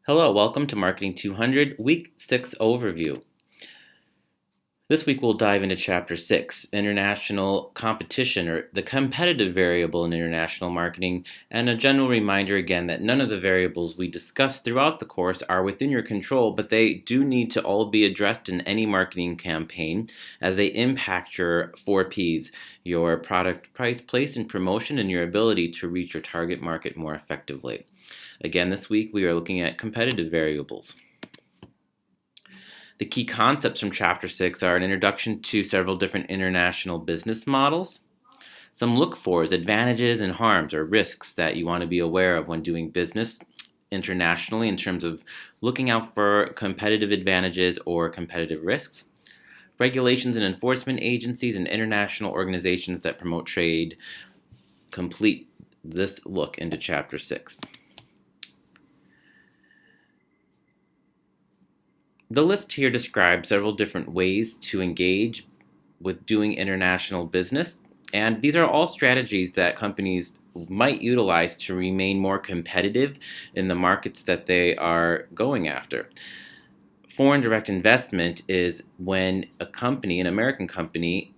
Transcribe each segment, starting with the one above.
Hello, welcome to Marketing 200, Week 6 Overview. This week we'll dive into Chapter 6, International Competition, or the competitive variable in international marketing, and a general reminder again that none of the variables we discuss throughout the course are within your control, but they do need to all be addressed in any marketing campaign as they impact your 4Ps, your product, price, place, and promotion, and your ability to reach your target market more effectively. Again, this week we are looking at competitive variables. The key concepts from Chapter 6 are an introduction to several different international business models, some look-fors, advantages, and harms or risks that you want to be aware of when doing business internationally in terms of looking out for competitive advantages or competitive risks, regulations and enforcement agencies and international organizations that promote trade. Complete this look into Chapter 6. The list here describes several different ways to engage with doing international business, and these are all strategies that companies might utilize to remain more competitive in the markets that they are going after. Foreign direct investment is when a company, an American company,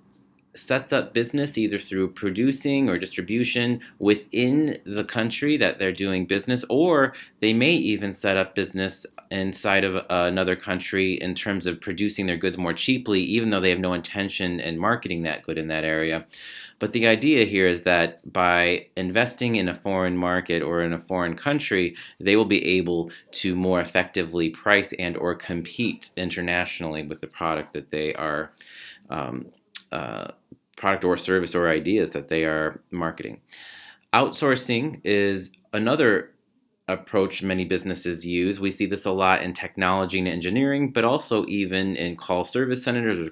sets up business either through producing or distribution within the country that they're doing business, or they may even set up business inside of another country in terms of producing their goods more cheaply, even though they have no intention in marketing that good in that area. But the idea here is that by investing in a foreign market or in a foreign country, they will be able to more effectively price and or compete internationally with the product that they are product or service or ideas that they are marketing. Outsourcing is another approach many businesses use. We see this a lot in technology and engineering, but also even in call service centers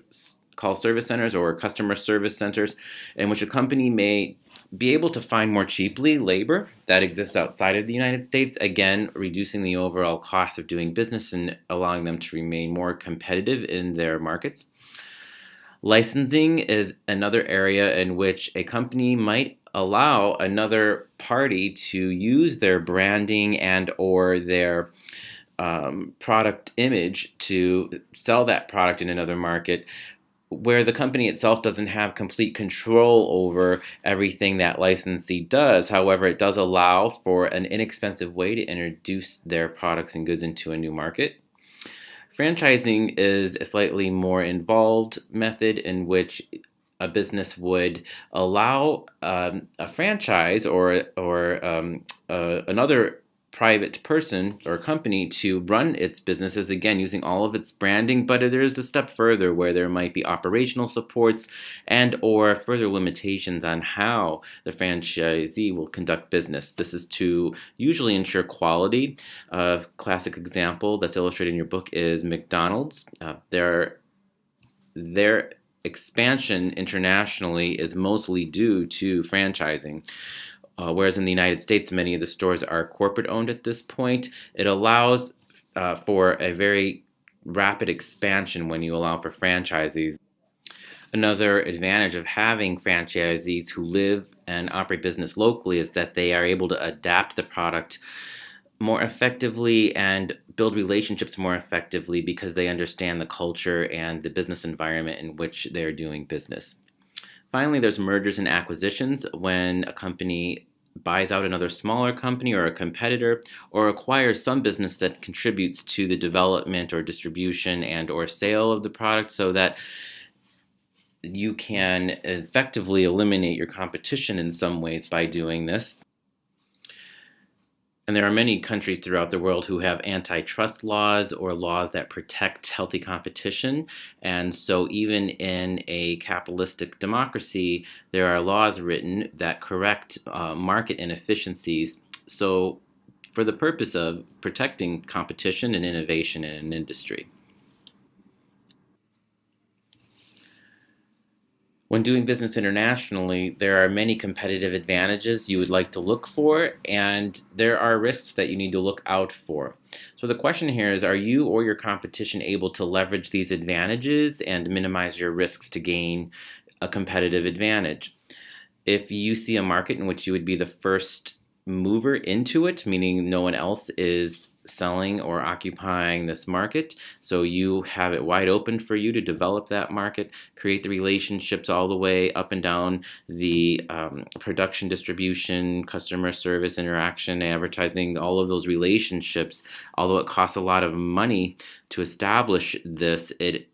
or customer service centers, in which a company may be able to find more cheaply labor that exists outside of the United States, again, reducing the overall cost of doing business and allowing them to remain more competitive in their markets. Licensing is another area in which a company might allow another party to use their branding and or their product image to sell that product in another market, where the company itself doesn't have complete control over everything that licensee does. However, it does allow for an inexpensive way to introduce their products and goods into a new market. Franchising is a slightly more involved method in which a business would allow a franchise or another private person or company to run its businesses, again, using all of its branding, but there's a step further where there might be operational supports and or further limitations on how the franchisee will conduct business. This is to usually ensure quality. A classic example that's illustrated in your book is McDonald's. Their expansion internationally is mostly due to franchising. Whereas in the United States, many of the stores are corporate owned at this point. It allows for a very rapid expansion when you allow for franchisees. Another advantage of having franchisees who live and operate business locally is that they are able to adapt the product more effectively and build relationships more effectively because they understand the culture and the business environment in which they're doing business. Finally, there's mergers and acquisitions, when a company buys out another smaller company or a competitor, or acquires some business that contributes to the development or distribution and or sale of the product, so that you can effectively eliminate your competition in some ways by doing this. And there are many countries throughout the world who have antitrust laws or laws that protect healthy competition. And so even in a capitalistic democracy, there are laws written that correct market inefficiencies. So for the purpose of protecting competition and innovation in an industry. When doing business internationally, there are many competitive advantages you would like to look for, and there are risks that you need to look out for. So the question here is, are you or your competition able to leverage these advantages and minimize your risks to gain a competitive advantage? If you see a market in which you would be the first mover into it, meaning no one else is selling or occupying this market. So you have it wide open for you to develop that market, create the relationships all the way up and down the production, distribution, customer service, interaction, advertising, all of those relationships. Although it costs a lot of money to establish this, it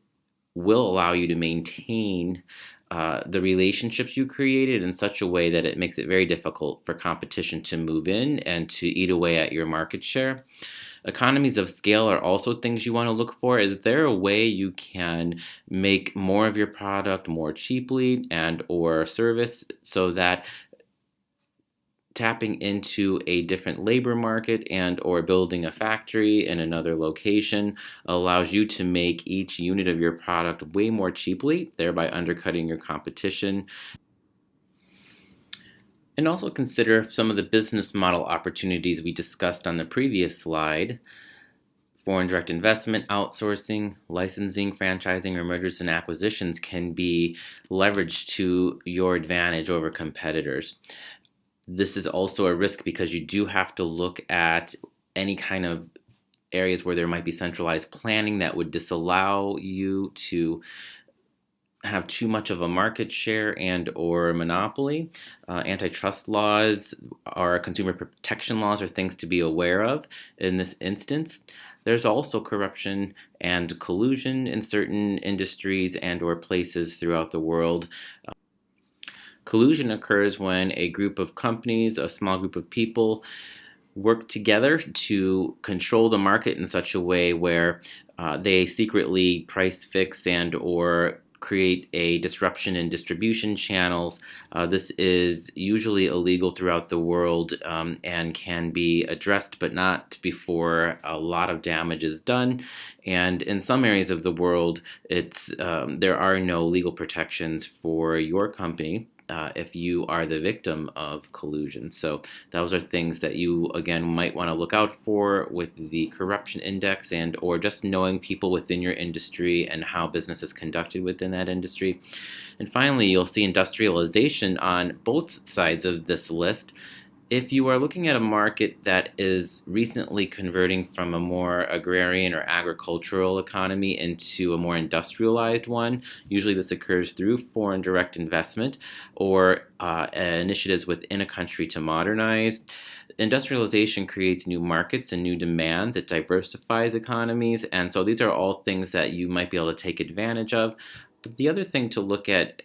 will allow you to maintain the relationships you created in such a way that it makes it very difficult for competition to move in and to eat away at your market share. Economies of scale are also things you want to look for. Is there a way you can make more of your product more cheaply and or service so that tapping into a different labor market and or building a factory in another location allows you to make each unit of your product way more cheaply, thereby undercutting your competition? And also consider some of the business model opportunities we discussed on the previous slide. Foreign direct investment, outsourcing, licensing, franchising, or mergers and acquisitions can be leveraged to your advantage over competitors. This is also a risk because you do have to look at any kind of areas where there might be centralized planning that would disallow you to have too much of a market share and or monopoly. Antitrust laws or consumer protection laws are things to be aware of in this instance. There's also corruption and collusion in certain industries and or places throughout the world. Collusion occurs when a group of companies, a small group of people, work together to control the market in such a way where they secretly price fix and or create a disruption in distribution channels. This is usually illegal throughout the world and can be addressed, but not before a lot of damage is done. And in some areas of the world, there are no legal protections for your company if you are the victim of collusion. So those are things that you, again, might want to look out for with the corruption index and or just knowing people within your industry and how business is conducted within that industry. And finally, you'll see industrialization on both sides of this list. If you are looking at a market that is recently converting from a more agrarian or agricultural economy into a more industrialized one, usually this occurs through foreign direct investment or initiatives within a country to modernize. Industrialization creates new markets and new demands. It diversifies economies, and so these are all things that you might be able to take advantage of. But the other thing to look at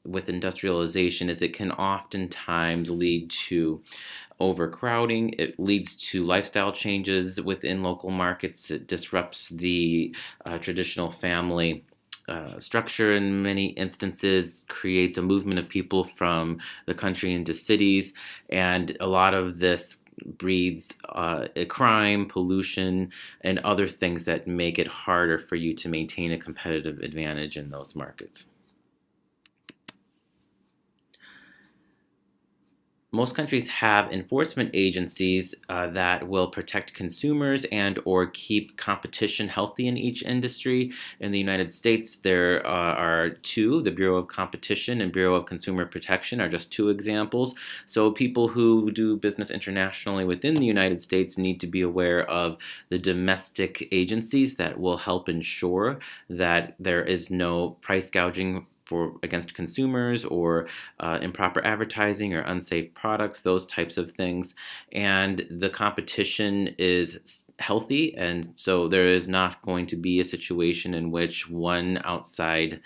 with industrialization is it can oftentimes lead to overcrowding. It leads to lifestyle changes within local markets. It disrupts the traditional family structure in many instances, creates a movement of people from the country into cities, and a lot of this breeds crime, pollution, and other things that make it harder for you to maintain a competitive advantage in those markets. Most countries have enforcement agencies that will protect consumers and or keep competition healthy in each industry. In the United States, there are two. The Bureau of Competition and Bureau of Consumer Protection are just two examples. So people who do business internationally within the United States need to be aware of the domestic agencies that will help ensure that there is no price gouging against consumers or improper advertising or unsafe products, those types of things. And the competition is healthy, and so there is not going to be a situation in which one outside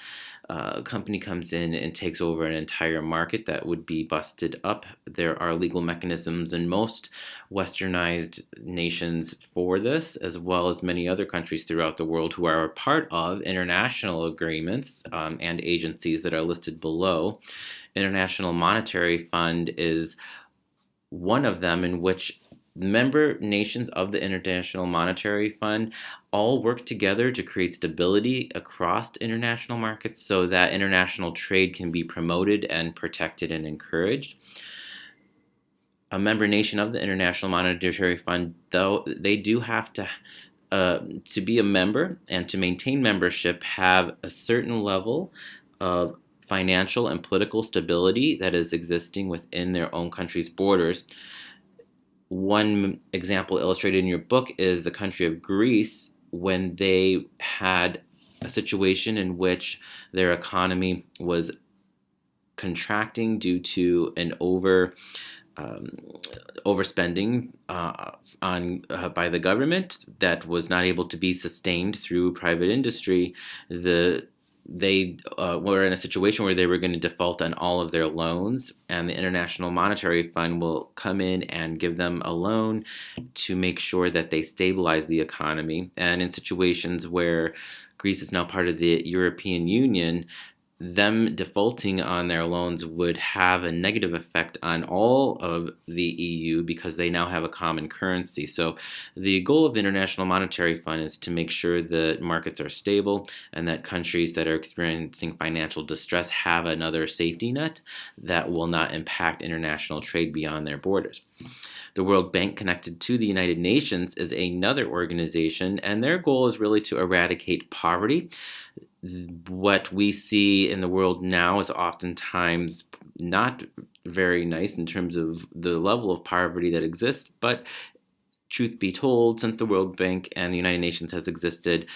company comes in and takes over an entire market. That would be busted up. There are legal mechanisms in most westernized nations for this, as well as many other countries throughout the world who are a part of international agreements and agencies that are listed below. International Monetary Fund is one of them, in which member nations of the International Monetary Fund all work together to create stability across international markets so that international trade can be promoted and protected and encouraged. A member nation of the International Monetary Fund, though, they do have to be a member and to maintain membership, have a certain level of financial and political stability that is existing within their own country's borders. One example illustrated in your book is the country of Greece when they had a situation in which their economy was contracting due to an um, overspending by the government that was not able to be sustained through private industry. They were in a situation where they were going to default on all of their loans, and the International Monetary Fund will come in and give them a loan to make sure that they stabilize the economy. And in situations where Greece is now part of the European Union, them defaulting on their loans would have a negative effect on all of the EU because they now have a common currency. So, the goal of the International Monetary Fund is to make sure that markets are stable and that countries that are experiencing financial distress have another safety net that will not impact international trade beyond their borders. The World Bank, connected to the United Nations, is another organization, and their goal is really to eradicate poverty. What we see in the world now is oftentimes not very nice in terms of the level of poverty that exists, but truth be told, since the World Bank and the United Nations has existed,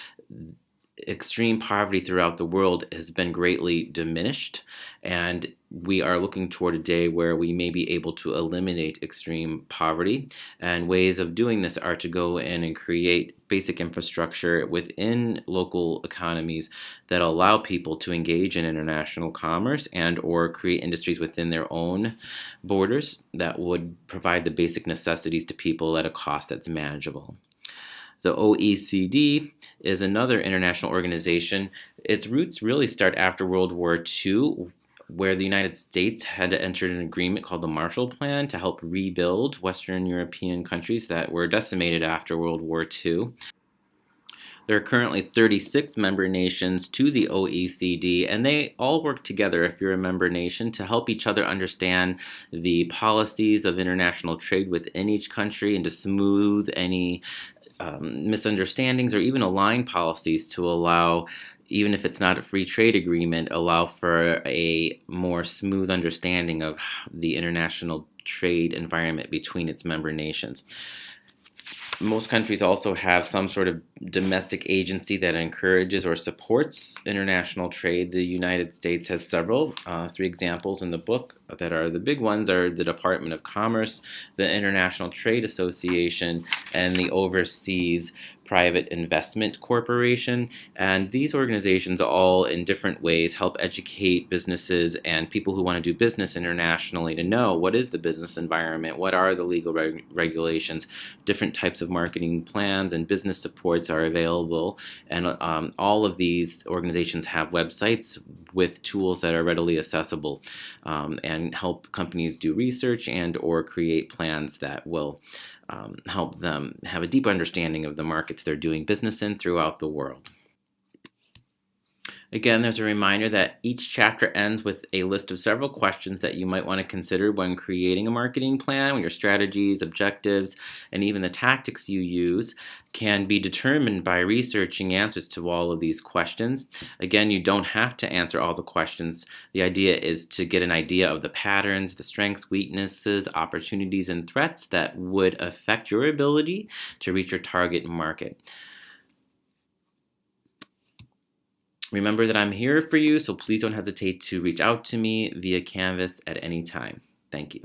extreme poverty throughout the world has been greatly diminished, and we are looking toward a day where we may be able to eliminate extreme poverty. And ways of doing this are to go in and create basic infrastructure within local economies that allow people to engage in international commerce and or create industries within their own borders that would provide the basic necessities to people at a cost that's manageable. The OECD is another international organization. Its roots really start after World War II, where the United States had entered an agreement called the Marshall Plan to help rebuild Western European countries that were decimated after World War II. There are currently 36 member nations to the OECD, and they all work together, if you're a member nation, to help each other understand the policies of international trade within each country and to smooth any misunderstandings or even align policies to allow, even if it's not a free trade agreement, allow for a more smooth understanding of the international trade environment between its member nations. Most countries also have some sort of domestic agency that encourages or supports international trade. The United States has several. Three examples in the book that are the big ones are the Department of Commerce, the International Trade Association, and the Overseas Private Investment Corporation. And these organizations all, in different ways, help educate businesses and people who want to do business internationally to know what is the business environment, what are the legal regulations, different types of marketing plans and business supports are available. And all of these organizations have websites with tools that are readily accessible and help companies do research and or create plans that will help them have a deeper understanding of the markets they're doing business in throughout the world. Again, there's a reminder that each chapter ends with a list of several questions that you might want to consider when creating a marketing plan. Your strategies, objectives, and even the tactics you use can be determined by researching answers to all of these questions. Again, you don't have to answer all the questions. The idea is to get an idea of the patterns, the strengths, weaknesses, opportunities, and threats that would affect your ability to reach your target market. Remember that I'm here for you, so please don't hesitate to reach out to me via Canvas at any time. Thank you.